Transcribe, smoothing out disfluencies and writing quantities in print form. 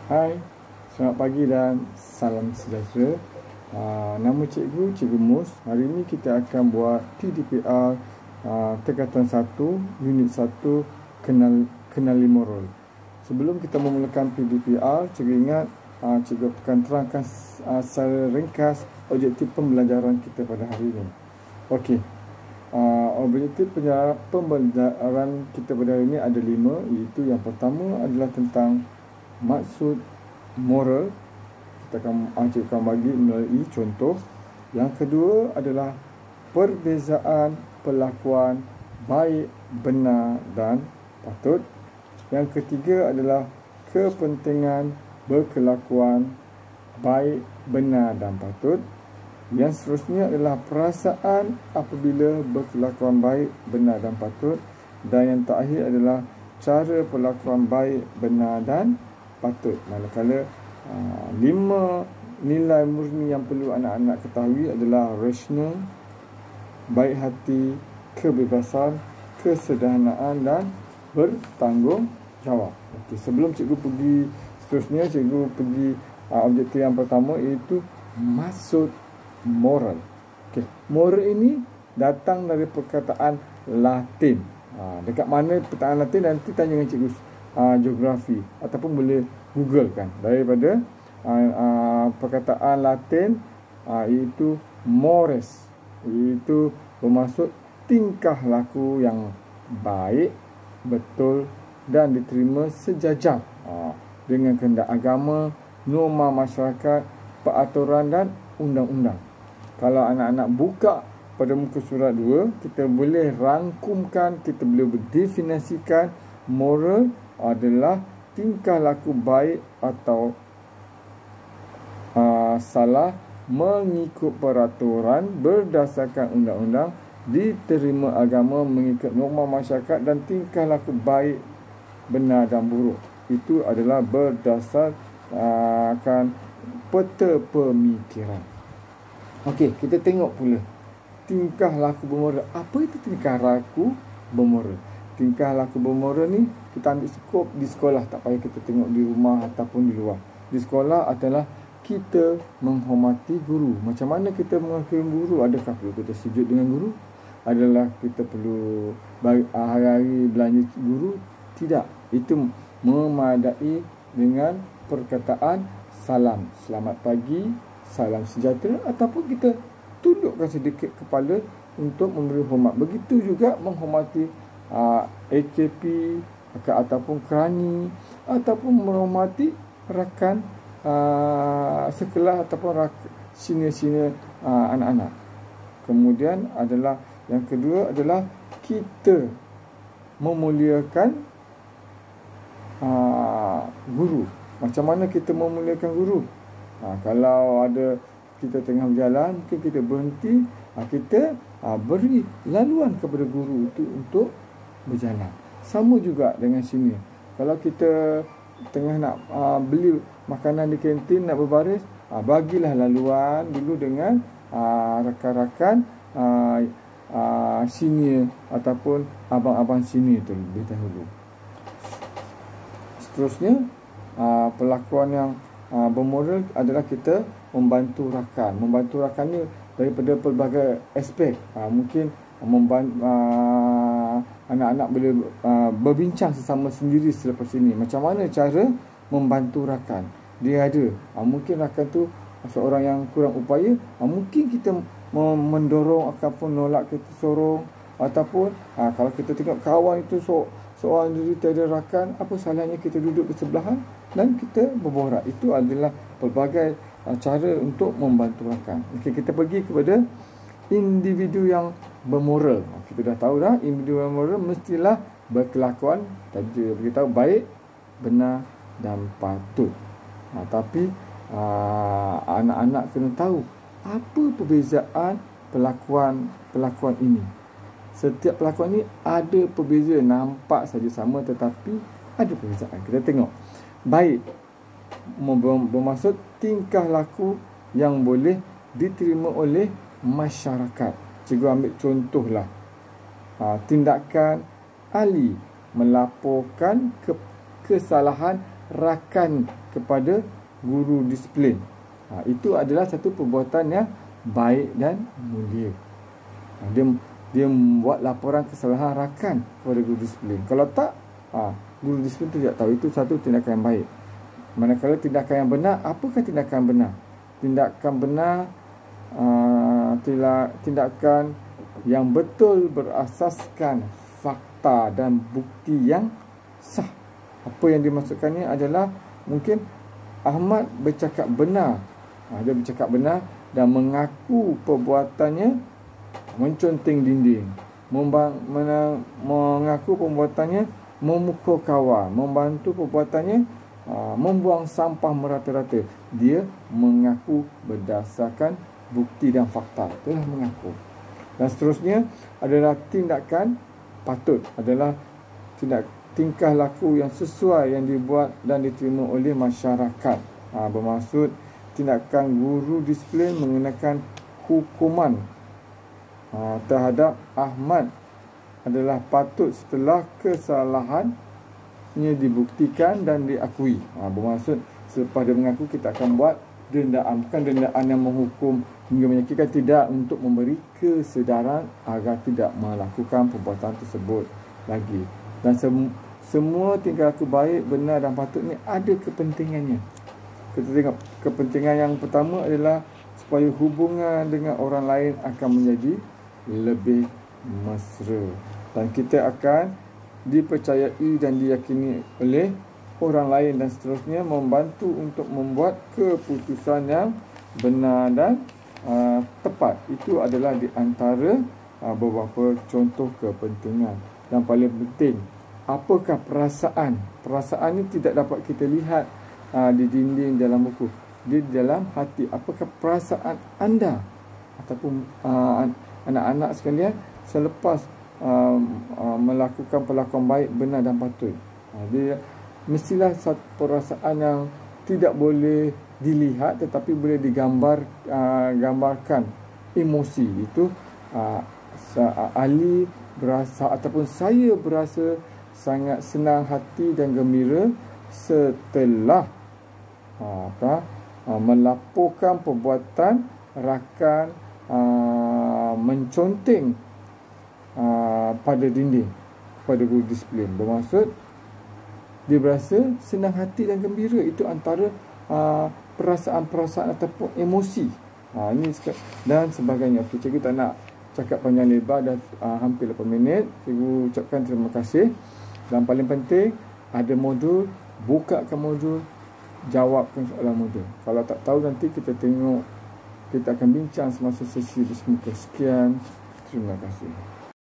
Hai, selamat pagi dan salam sejahtera. Nama Cikgu Mus. Hari ini kita akan buat PDPR tingkatan 1, unit 1, kenali moral. Sebelum kita memulakan PDPR, Cikgu ingat Cikgu akan terangkan secara ringkas objektif pembelajaran kita pada hari ini. Okey. Objektif pembelajaran kita pada hari ini ada 5, iaitu yang pertama adalah tentang maksud moral. Kita akan bagi melalui contoh. Yang kedua adalah perbezaan perlakuan baik, benar dan patut. Yang ketiga adalah kepentingan berkelakuan baik, benar dan patut. Yang seterusnya adalah perasaan apabila berkelakuan baik, benar dan patut. Dan yang terakhir adalah cara perlakuan baik, benar dan patut. Manakala 5 nilai murni yang perlu anak-anak ketahui adalah rasional, baik hati, kebebasan, kesederhanaan dan bertanggungjawab. Okey, sebelum cikgu pergi seterusnya, cikgu pergi objektif yang pertama, iaitu maksud moral. Okey, moral ini datang dari perkataan Latin. Dekat mana perkataan Latin nanti tanya dengan cikgu geografi, ataupun boleh Google kan daripada perkataan Latin, iaitu mores, iaitu bermaksud tingkah laku yang baik, betul dan diterima sejajar dengan kehendak agama, norma masyarakat, peraturan dan undang-undang. Kalau anak-anak buka pada muka surat 2, kita boleh rangkumkan, kita boleh berdefinisikan moral adalah tingkah laku baik atau salah mengikut peraturan berdasarkan undang-undang, diterima agama, mengikut norma masyarakat dan tingkah laku baik, benar dan buruk. Itu adalah berdasarkan peta pemikiran. Okey, kita tengok pula tingkah laku bermoral. Apa itu tingkah laku bermoral? Tingkah laku bermoral ni kita ambil skop di sekolah, tak payah kita tengok di rumah ataupun di luar. Di sekolah adalah kita menghormati guru. Macam mana kita menghormati guru? Adakah perlu kita sujud dengan guru? Adalah kita perlu hari-hari belanja guru? Tidak. Itu memadai dengan perkataan salam, selamat pagi, salam sejahtera, ataupun kita tundukkan sedikit kepala untuk memberi hormat. Begitu juga menghormati AKP ataupun kerani, ataupun menghormati rakan sekelas ataupun senior-senior anak-anak. Kemudian adalah yang kedua adalah kita memuliakan guru. Macam mana kita memuliakan guru? Kalau ada kita tengah berjalan, mungkin kita berhenti, kita beri laluan kepada guru itu untuk berjalan. Sama juga dengan sini. Kalau kita tengah nak beli makanan di kantin, nak berbaris, bagilah laluan dulu dengan rakan-rakan senior ataupun abang-abang senior itu lebih dahulu. Seterusnya, perlakuan yang bermoral adalah kita membantu rakan. Membantu rakan ni daripada pelbagai aspek. Mungkin anak-anak boleh berbincang sesama sendiri selepas ini. Macam mana cara membantu rakan? Dia ada. Mungkin rakan tu seorang yang kurang upaya. Mungkin kita mendorong ataupun menolak kita sorong. Ataupun kalau kita tengok kawan itu seorang diri tiada rakan, apa salahnya kita duduk bersebelahan dan kita berborak. Itu adalah pelbagai cara untuk membantu rakan. Okey, kita pergi kepada individu yang bermoral. Kita dah tahu dah, individu yang bermoral mestilah berkelakuan, tadi beritahu, baik, benar dan patut. Tapi anak-anak kena tahu apa perbezaan perlakuan ini. Setiap perlakuan ini ada perbezaan, nampak saja sama tetapi ada perbezaan. Kita tengok. Baik bermaksud tingkah laku yang boleh diterima oleh masyarakat. Cikgu ambil contohlah. Tindakan ahli melaporkan kesalahan rakan kepada guru disiplin. Itu adalah satu perbuatan yang baik dan mulia. Dia membuat laporan kesalahan rakan kepada guru disiplin. Kalau tak, guru disiplin tu tidak tahu. Itu satu tindakan yang baik. Manakala tindakan yang benar, apakah tindakan benar? Tindakan benar, tindakan yang betul berasaskan fakta dan bukti yang sah. Apa yang dimaksudkannya adalah mungkin Ahmad bercakap benar. Dia bercakap benar dan mengaku perbuatannya menconteng dinding, mengaku perbuatannya memukul kawan, membantu perbuatannya membuang sampah merata-rata. Dia mengaku berdasarkan bukti dan fakta, telah mengaku. Dan seterusnya adalah tindakan patut, adalah tingkah laku yang sesuai yang dibuat dan diterima oleh masyarakat. Bermaksud tindakan guru disiplin mengenakan hukuman terhadap Ahmad adalah patut setelah kesalahannya dibuktikan dan diakui. Bermaksud selepas dia mengaku, kita akan buat dendaan, bukan dendaan yang menghukum hingga menyakitkan, tidak, untuk memberi kesedaran agar tidak melakukan perbuatan tersebut lagi. Dan semua tingkah laku baik, benar dan patut ni ada kepentingannya. Kita tengok kepentingan yang pertama adalah supaya hubungan dengan orang lain akan menjadi lebih mesra, dan kita akan dipercayai dan diyakini oleh orang lain, dan seterusnya membantu untuk membuat keputusan yang benar dan tepat. Itu adalah di antara beberapa contoh kepentingan. Dan paling penting, apakah perasaan? Perasaan ini tidak dapat kita lihat di dinding dalam buku. Di dalam hati. Apakah perasaan anda ataupun anak-anak sekalian selepas melakukan perlakuan baik, benar dan patut? Dia mestilah satu perasaan yang tidak boleh dilihat tetapi boleh gambarkan emosi. Itu Ali berasa ataupun saya berasa sangat senang hati dan gembira setelah melaporkan perbuatan rakan menconteng pada dinding kepada guru disiplin. Bermaksud dia berasa senang hati dan gembira. Itu antara perasaan-perasaan ataupun emosi. Ini dan sebagainya. Okey, cikgu tak nak cakap panjang lebar, dah hampir 8 minit. Cikgu ucapkan terima kasih. Dan paling penting, ada modul, bukakan modul, jawabkan soalan modul. Kalau tak tahu, nanti kita tengok, kita akan bincang semasa sesi bersemuka. Sekian, terima kasih.